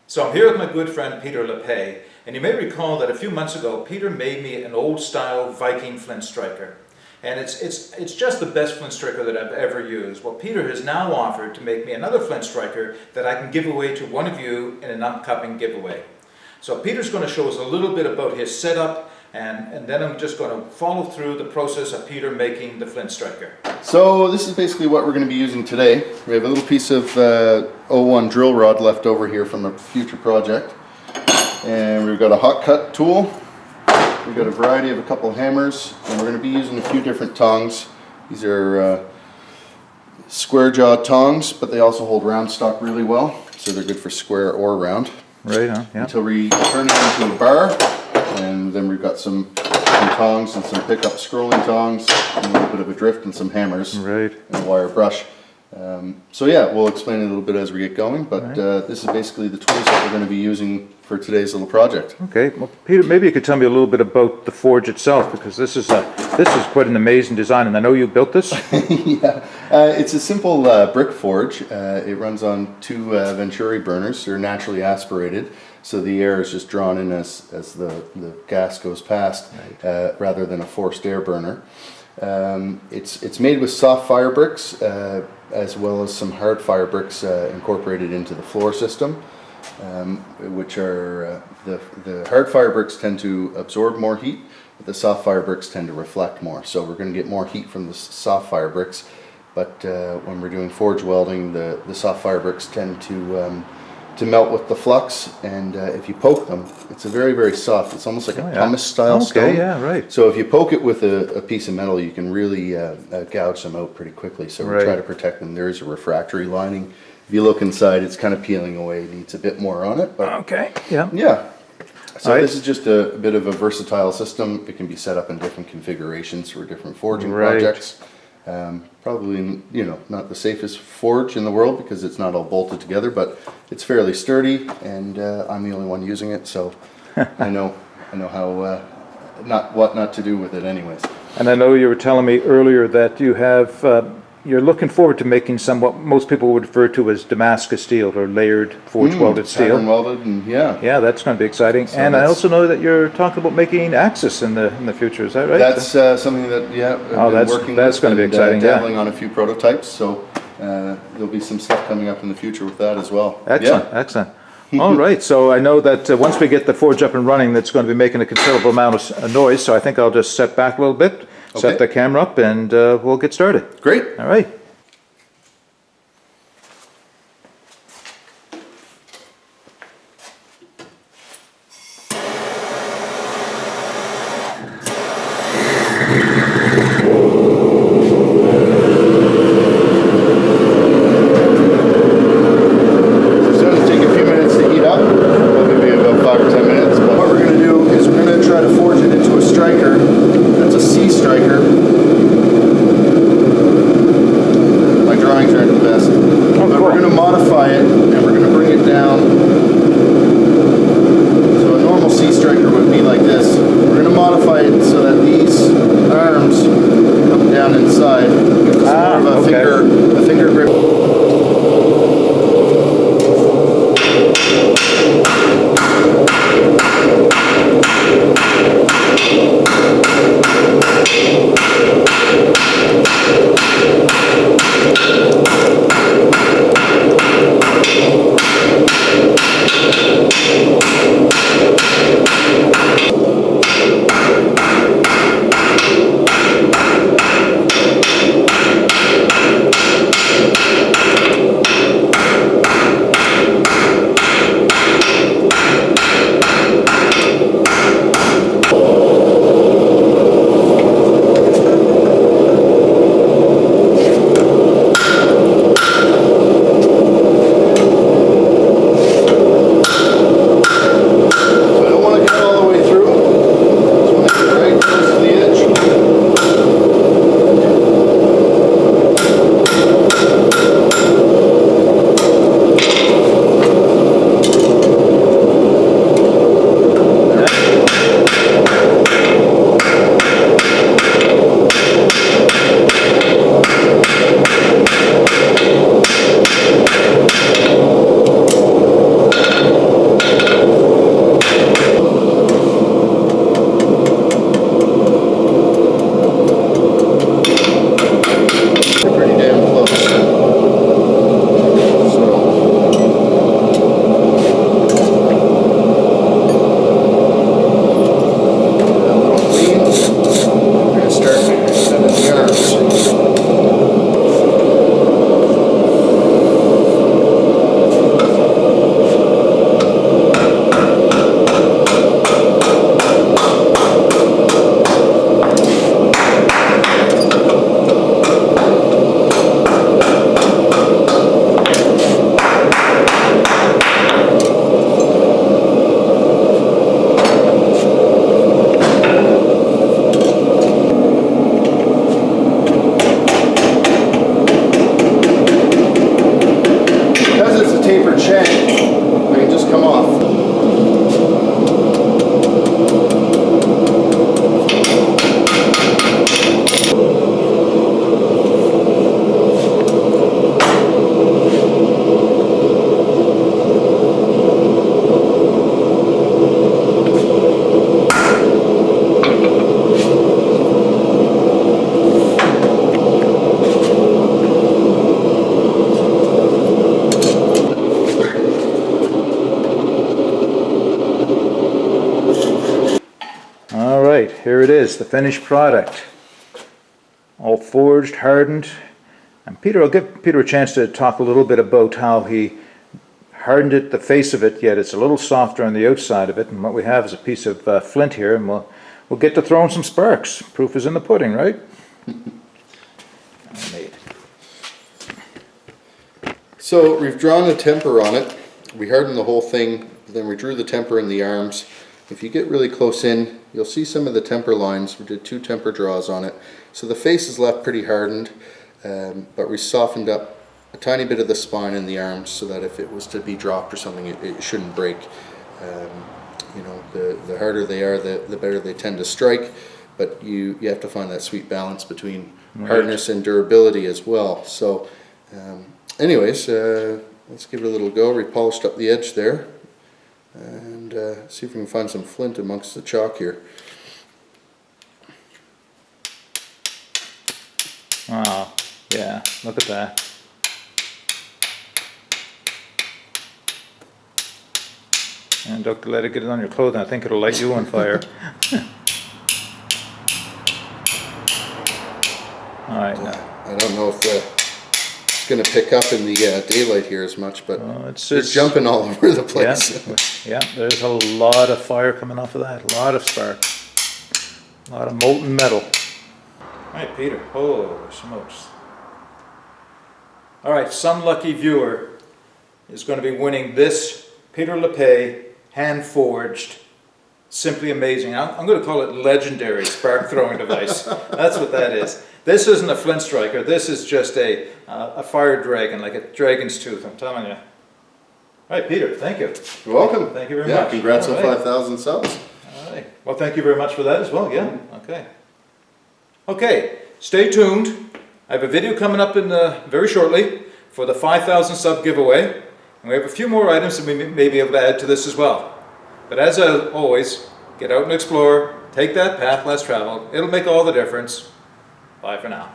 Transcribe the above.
So I'm here with my good friend Peter LaPaix, and you may recall that a few months ago Peter made me an old-style Viking flint striker. And it's just the best flint striker that I've ever used. Well, Peter has now offered to make me another flint striker that I can give away to one of you in an upcoming giveaway. So Peter's going to show us a little bit about his setup, and then I'm just going to follow through the process of Peter making the flint striker. So this is basically what we're going to be using today. We have a little piece of '01 drill rod left over here from a future project. And we've got a hot cut tool. We've got a variety of a couple of hammers, and we're going to be using a few different tongs. These are square jawed tongs, but they also hold round stock really well, so they're good for square or round. Right on, yeah. Until we turn it into a bar, and then we've got some tongs and some pickup scrolling tongs, and a little bit of a drift and some hammers, right, and a wire brush. So yeah, we'll explain it a little bit as we get going, but this is basically the tools that we're going to be using for today's little project. Okay, well Peter, maybe you could tell me a little bit about the forge itself, because this is quite an amazing design, and I know you built this. Yeah, it's a simple brick forge. It runs on two Venturi burners. They're naturally aspirated, so the air is just drawn in as the gas goes past, rather than a forced air burner. It's made with soft fire bricks, as well as some hard fire bricks incorporated into the floor system, which are the hard fire bricks tend to absorb more heat, but the soft fire bricks tend to reflect more. So we're going to get more heat from the soft fire bricks, but when we're doing forge welding, the soft fire bricks tend to melt with the flux, and if you poke them, it's a very, very soft. It's almost like a pumice style stone. Okay, yeah, right. So if you poke it with a piece of metal, you can really gouge them out pretty quickly. So we try to protect them. There is a refractory lining. If you look inside, it's kind of peeling away. It needs a bit more on it. But okay, yeah. Yeah. So this is just a bit of a versatile system. It can be set up in different configurations for different forging projects. Probably, not the safest forge in the world because it's not all bolted together, but it's fairly sturdy, and I'm the only one using it, so I know how what not to do with it anyways. And I know you were telling me earlier that you have you're looking forward to making some what most people would refer to as Damascus steel, or layered forge welded steel. Pattern welded, and yeah, that's going to be exciting. So and I also know that you're talking about making axis in the future. Is that right? That's something that that's going to be exciting. Dabbling on a few prototypes, so there'll be some stuff coming up in the future with that as well. Excellent, excellent. All right, so I know that once we get the forge up and running, that's going to be making a considerable amount of noise. So I think I'll just step back a little bit. Set the camera up, and we'll get started. Great. All right. So a normal C striker would be like this. We're going to modify it so that these arms this, the finished product. All forged, hardened. And Peter, I'll give Peter a chance to talk a little bit about how he hardened it, the face of it, yet it's a little softer on the outside of it. And what we have is a piece of flint here, and we'll get to throwing some sparks. Proof is in the pudding, right? So we've drawn a temper on it. We hardened the whole thing, then we drew the temper in the arms. If you get really close in, you'll see some of the temper lines. We did 2 temper draws on it. So the face is left pretty hardened, but we softened up a tiny bit of the spine in the arms so that if it was to be dropped or something, it shouldn't break. You know, the harder they are, the better they tend to strike, but you have to find that sweet balance between hardness and durability as well. So anyways, let's give it a little go. We polished up the edge there, and see if we can find some flint amongst the chalk here. Wow, yeah, look at that. And don't let it get on your clothing, I think it'll light you on fire. All right, now. I don't know if it's going to pick up in the daylight here as much, but It's jumping all over the place. Yeah, there's a lot of fire coming off of that, a lot of spark, a lot of molten metal. All right, Peter, holy smokes. All right, some lucky viewer is going to be winning this Peter LaPaix hand-forged, simply amazing. I'm going to call it legendary spark throwing device. That's what that is. This isn't a flint striker. This is just a fire dragon, like a dragon's tooth, I'm telling you. All right, Peter, thank you. You're welcome. Thank you very much. Congrats All on right. 5,000 subs. All right. Well, thank you very much for that as well. Yeah. Okay. Okay. Stay tuned. I have a video coming up in very shortly for the 5,000 sub giveaway, and we have a few more items that we may be able to add to this as well. But as always, get out and explore. Take that path less traveled. It'll make all the difference. Bye for now.